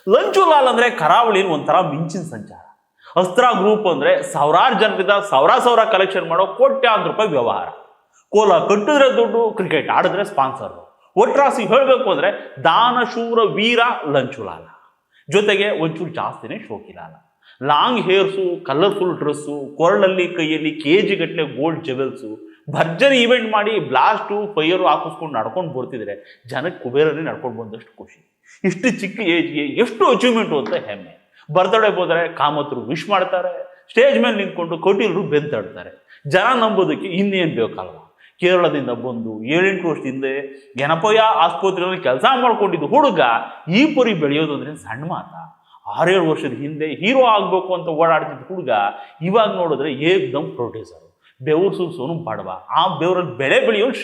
ಲಂಚುಲಾಲ್ ಅಂದ್ರೆ ಕರಾವಳಿ ಒಂಥರ ಮಿಂಚಿನ ಸಂಚಾರ. ಅಸ್ತ್ರ ಗ್ರೂಪ್ ಅಂದ್ರೆ ಸಾವಿರಾರು ಜನರಿಂದ ಸಾವಿರ ಕಲೆಕ್ಷನ್ ಮಾಡೋ ಕೋಟ್ಯಾಂತರ ರೂಪಾಯಿ ವ್ಯವಹಾರ. ಕೋಲ ಕಟ್ಟಿದ್ರೆ ದುಡ್ಡು, ಕ್ರಿಕೆಟ್ ಆಡಿದ್ರೆ ಸ್ಪಾನ್ಸರ್. ಒಟ್ರಾಸಿ ಹೇಳಬೇಕು ಅಂದ್ರೆ ದಾನಶೂರ ವೀರ ಲಂಚುಲಾಲ. ಜೊತೆಗೆ ಒಂಚೂರು ಜಾಸ್ತಿನೇ ಶೋಕಿಲಾಲ. ಲಾಂಗ್ ಹೇರ್ಸು, ಕಲರ್ಫುಲ್ ಡ್ರೆಸ್ಸು, ಕೊರಳಲ್ಲಿ ಕೈಯಲ್ಲಿ ಕೆಜಿ ಗಟ್ಟಲೆ ಗೋಲ್ಡ್ ಜೆವೆಲ್ಸು, ಭರ್ಜರಿ ಇವೆಂಟ್ ಮಾಡಿ ಬ್ಲಾಸ್ಟು ಫೈರು ಹಾಕಿಸ್ಕೊಂಡು ನಡ್ಕೊಂಡು ಬರ್ತಿದ್ರೆ ಜನಕ್ಕೆ ಕುಬೇರನೇ ನಡ್ಕೊಂಡು ಬಂದಷ್ಟು ಖುಷಿ. ಇಷ್ಟು ಚಿಕ್ಕ ಏಜ್ಗೆ ಎಷ್ಟು ಅಚೀವ್ಮೆಂಟು ಅಂತ ಹೆಮ್ಮೆ. ಬರ್ತ್ಡೇ ಹೋದರೆ ಕಾಮತರು ವಿಶ್ ಮಾಡ್ತಾರೆ, ಸ್ಟೇಜ್ ಮೇಲೆ ನಿಂತ್ಕೊಂಡು ಕೋಟಿಲರು ಬೆಂತಾಡ್ತಾರೆ. ಜನ ನಂಬೋದಕ್ಕೆ ಇನ್ನೇನು ಬೇಕಲ್ವ. ಕೇರಳದಿಂದ ಬಂದು 7-8 ವರ್ಷದ ಹಿಂದೆ ಗಣಪಯ್ಯ ಆಸ್ಪತ್ರೆಯಲ್ಲಿ ಕೆಲಸ ಮಾಡ್ಕೊಂಡಿದ್ದು ಹುಡುಗ ಈ ಪರಿ ಬೆಳೆಯೋದು ಅಂದ್ರೆ ಸಣ್ಣ ಮಾತ. 6-7 ವರ್ಷದ ಹಿಂದೆ ಹೀರೋ ಆಗ್ಬೇಕು ಅಂತ ಓಡಾಡ್ತಿದ್ದ ಹುಡುಗ ಇವಾಗ ನೋಡಿದ್ರೆ ಏಕ್ದಮ್ ಪ್ರೊಡ್ಯೂಸರ್. ಬೆವರು ಸೋನು ಬಡವ, ಆ ಬೆವರಲ್ಲಿ ಬೆಳೆ ಬೆಳೆಯೋನು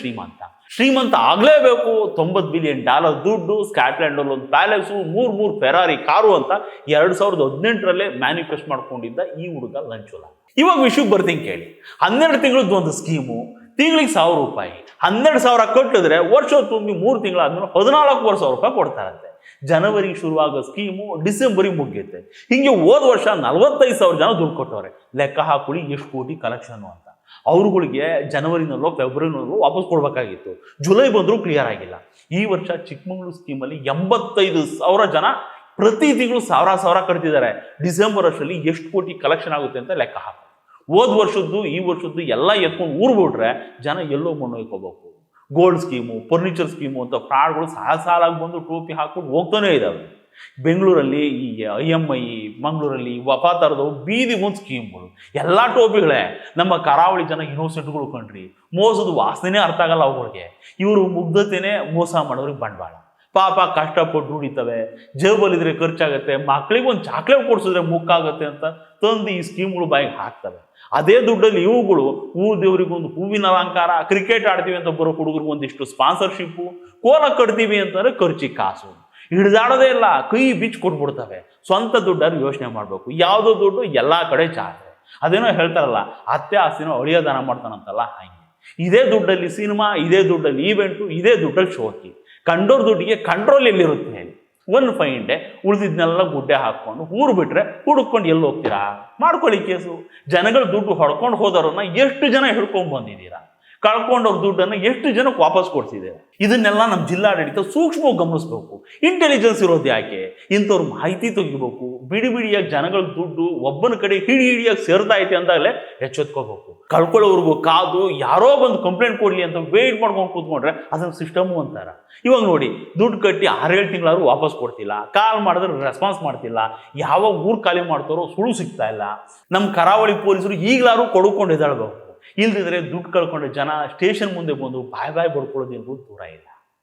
ಶ್ರೀಮಂತ ಆಗ್ಲೇಬೇಕು. $90 ಬಿಲಿಯನ್ ದುಡ್ಡು, ಸ್ಕಾಟ್ಲ್ಯಾಂಡ್ ಅಲ್ಲಿ ಒಂದು ಪ್ಯಾಲೇಸು, 3 ಫೆರಾರಿ ಕಾರು ಅಂತ 2018ರಲ್ಲೇ ಮ್ಯಾನಿಫೆಸ್ಟ್ ಮಾಡ್ಕೊಂಡಿದ್ದ ಈ ಹುಡುಗ ಲಂಚುಲಾಲ್. ಇವಾಗ ವಿಷಯಕ್ಕೆ ಬರ್ತೀನಿ ಕೇಳಿ. 12 ತಿಂಗಳದ್ದು ಒಂದು ಸ್ಕೀಮು, ತಿಂಗಳಿಗೆ ₹1,000. 12,000 ಕಟ್ಟಿದ್ರೆ ವರ್ಷ ತುಂಬಿ 3 ತಿಂಗಳಾದ್ಮೇಲೆ 14,000 ರೂಪಾಯಿ ಕೊಡ್ತಾರಂತೆ. ಜನವರಿ ಶುರುವಾಗೋ ಸ್ಕೀಮು ಡಿಸೆಂಬರಿಗೆ ಮುಗಿಯುತ್ತೆ. ಹಿಂಗೆ ಹೋದ ವರ್ಷ 45,000 ಜನ ದುಡ್ಡು ಕೊಟ್ಟವ್ರೆ. ಲೆಕ್ಕ ಹಾಕೊಳ್ಳಿ ಎಷ್ಟು ಕೋಟಿ ಕಲೆಕ್ಷನ್ ಅಂತ. ಅವ್ರುಗಳಿಗೆ ಜನವರಿನಲ್ಲೋ ಫೆಬ್ರವರಿನಲ್ಲೋ ವಾಪಸ್ ಕೊಡ್ಬೇಕಾಗಿತ್ತು. ಜುಲೈ ಬಂದರೂ ಕ್ಲಿಯರ್ ಆಗಿಲ್ಲ. ಈ ವರ್ಷ ಚಿಕ್ಕಮಗಳೂರು ಸ್ಕೀಮಲ್ಲಿ 85,000 ಜನ ಪ್ರತಿ ತಿಂಗಳು ಸಾವಿರ ಕಟ್ತಿದ್ದಾರೆ. ಡಿಸೆಂಬರ್ ಅಷ್ಟರಲ್ಲಿ ಎಷ್ಟು ಕೋಟಿ ಕಲೆಕ್ಷನ್ ಆಗುತ್ತೆ ಅಂತ ಲೆಕ್ಕ ಹಾಕಿ. ಹೋದ ವರ್ಷದ್ದು ಈ ವರ್ಷದ್ದು ಎಲ್ಲ ಎತ್ಕೊಂಡು ಊರ್ಬಿಟ್ರೆ ಜನ ಎಲ್ಲೋ ಮಣ್ಣೊಯ್ಕೋಬೇಕು. ಗೋಲ್ಡ್ ಸ್ಕೀಮು, ಫರ್ನಿಚರ್ ಸ್ಕೀಮು ಅಂತ ಫ್ರಾಡ್ಗಳು ಸಾಲಾಗಿ ಬಂದು ಟೋಪಿ ಹಾಕೊಂಡು ಹೋಗ್ತಾನೆ ಇದ್ದಾವೆ. ಬೆಂಗಳೂರಲ್ಲಿ ಈ IMI, ಮಂಗಳೂರಲ್ಲಿ ವಫಾತಾರದವು ಬೀದಿ ಒಂದು ಸ್ಕೀಮ್ಗಳು, ಎಲ್ಲ ಟೋಪಿಗಳೇ. ನಮ್ಮ ಕರಾವಳಿ ಜನ ಇನ್ನೋಸೆಂಟ್ಗಳು ಕಂಡ್ರಿ, ಮೋಸದ ವಾಸನೆ ಅರ್ಥ ಆಗಲ್ಲ ಅವ್ರಿಗೆ. ಇವರು ಮುಗ್ಧತೆನೇ ಮೋಸ ಮಾಡೋರಿಗೆ ಬಂಡವಾಳ. ಪಾಪ ಕಷ್ಟಪಟ್ಟು ದುಡಿತವೆ, ಜೇಬಲ್ಲಿದ್ರೆ ಖರ್ಚಾಗತ್ತೆ, ಮಕ್ಳಿಗೆ ಒಂದು ಚಾಕ್ಲೇಟ್ ಕೊಡ್ಸಿದ್ರೆ ಮುಕ್ಕಾಗತ್ತೆ ಅಂತ ತಂದು ಈ ಸ್ಕೀಮ್ಗಳು ಬಾಯಿಗೆ ಹಾಕ್ತವೆ. ಅದೇ ದುಡ್ಡಲ್ಲಿ ಇವುಗಳು ಊರು ದೇವರಿಗೊಂದು ಹೂವಿನ ಅಲಂಕಾರ, ಕ್ರಿಕೆಟ್ ಆಡ್ತೀವಿ ಅಂತ ಬರೋ ಹುಡುಗರಿಗೆ ಒಂದಿಷ್ಟು ಸ್ಪಾನ್ಸರ್ಶಿಪ್ಪು, ಕೋಲ ಕಟ್ತೀವಿ ಅಂತಂದ್ರೆ ಖರ್ಚಿಗೆ ಕಾಸು. ಹಿಡಿದಾಡೋದೇ ಇಲ್ಲ, ಕೈ ಬಿಚ್ಚಿ ಕೊಟ್ಬಿಡ್ತವೆ. ಸ್ವಂತ ದುಡ್ಡನ್ನು ಯೋಚನೆ ಮಾಡಬೇಕು. ಯಾವುದೋ ದುಡ್ಡು ಎಲ್ಲ ಕಡೆ ಜಾತ್ರೆ. ಅದೇನೋ ಹೇಳ್ತಾರಲ್ಲ, ಅತ್ತೆ ಆಸ್ತಿನೋ ಅಳಿಯ ದಾನ ಮಾಡ್ತಾನಂತಲ್ಲ, ಹಾಗೆ. ಇದೇ ದುಡ್ಡಲ್ಲಿ ಸಿನಿಮಾ, ಇದೇ ದುಡ್ಡಲ್ಲಿ ಈವೆಂಟು, ಇದೇ ದುಡ್ಡಲ್ಲಿ ಶೋಕಿ. ಕಂಡೋರ್ ದುಡ್ಡಿಗೆ ಕಂಟ್ರೋಲ್ ಎಲ್ಲಿರುತ್ತೆ ಹೇಳಿ. ಒಂದು ಫೈನ್ ಡೇ ಉಳಿದಿದ್ನೆಲ್ಲ ಗುಡ್ಡೆ ಹಾಕ್ಕೊಂಡು ಊರು ಬಿಟ್ರೆ ಹುಡುಕೊಂಡು ಎಲ್ಲಿ ಹೋಗ್ತೀರಾ? ಮಾಡ್ಕೊಳ್ಳಿ ಕೇಸು. ಜನಗಳ ದುಡ್ಡು ಹೊಡ್ಕೊಂಡು ಹೋದವ್ರನ್ನ ಎಷ್ಟು ಜನ ಹಿಡ್ಕೊಂಡು ಬಂದಿದ್ದೀರಾ? ಕಳ್ಕೊಂಡವ್ರ ದುಡ್ಡನ್ನು ಎಷ್ಟು ಜನಕ್ಕೆ ವಾಪಸ್ ಕೊಡ್ತಿದ್ದೀರಾ? ಇದನ್ನೆಲ್ಲ ನಮ್ಮ ಜಿಲ್ಲಾಡಳಿತ ಸೂಕ್ಷ್ಮವಾಗಿ ಗಮನಿಸ್ಬೇಕು. ಇಂಟೆಲಿಜೆನ್ಸ್ ಇರೋದು ಯಾಕೆ? ಇಂಥವ್ರ ಮಾಹಿತಿ ತೆಗಿಬೇಕು. ಬಿಡಿಯಾಗಿ ಜನಗಳ ದುಡ್ಡು ಒಬ್ಬನ ಕಡೆ ಹಿಡಿಯಾಗಿ ಸೇರ್ತಾ ಐತೆ ಅಂದಾಗಲೇ ಎಚ್ಚೆತ್ಕೋಬೇಕು. ಕಳ್ಕೊಳ್ಳೋವ್ರಿಗೂ ಕಾದು ಯಾರೋ ಬಂದು ಕಂಪ್ಲೇಂಟ್ ಕೊಡ್ಲಿ ಅಂತ ವೇಟ್ ಮಾಡ್ಕೊಂಡು ಕೂತ್ಕೊಂಡ್ರೆ ಅದನ್ನ ಸಿಸ್ಟಮು ಅಂತಾರ. ಇವಾಗ ನೋಡಿ, ದುಡ್ಡು ಕಟ್ಟಿ 6-7 ತಿಂಗಳಾದ್ರೂ ವಾಪಸ್ ಕೊಡ್ತಿಲ್ಲ, ಕಾಲ್ ಮಾಡಿದ್ರೆ ರೆಸ್ಪಾನ್ಸ್ ಮಾಡ್ತಿಲ್ಲ, ಯಾವಾಗ ಊರು ಖಾಲಿ ಮಾಡ್ತಾರೋ ಸುಳು ಸಿಗ್ತಾ ಇಲ್ಲ. ನಮ್ಮ ಕರಾವಳಿ ಪೊಲೀಸರು ಈಗಲಾರು ಕೊಡ್ಕೊಂಡು ಎದ್ದಾಳ್ಬೇಕು. ಇಲ್ದಿದ್ರೆ ದುಡ್ಡು ಕಳ್ಕೊಂಡ ಜನ ಸ್ಟೇಷನ್ ಮುಂದೆ ಬಂದು ಬಾಯ್ ಬಡ್ಕೊಳ್ಳೋದು ದೂರ ಇಲ್ಲ.